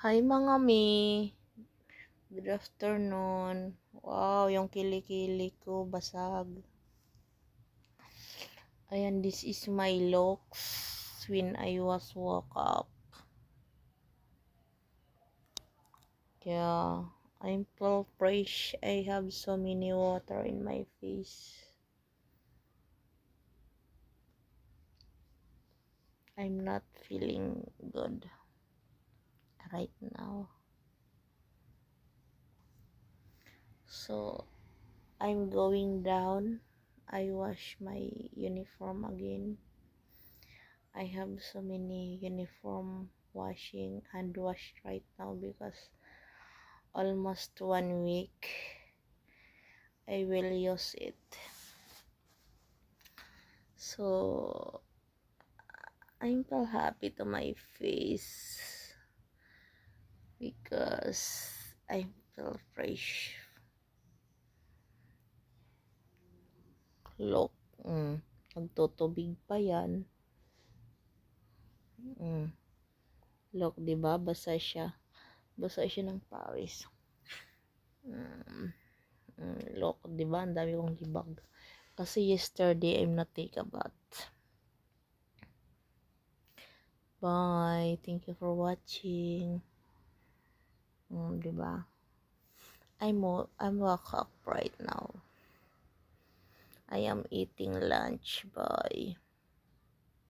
Hi mga mi, good afternoon. Wow, yung kilikili ko basag. Ayan, this is my looks when I was woke up. Yeah, I'm full fresh. I have so many water in my face. I'm not feeling good right now. So, I'm going down. I wash my uniform again. I have so many uniform washing hand wash right now because almost 1 week I will use it. So I'm so happy to my face because I feel fresh. Look, nagtutubig pa yan. Look, diba? Basa siya. Basa siya ng pawis. Look, diba? Ang dami kong libag. Kasi yesterday, I'm not take a bath. Bye. Thank you for watching. Diba? I'm woke up right now. I am eating lunch. Bye.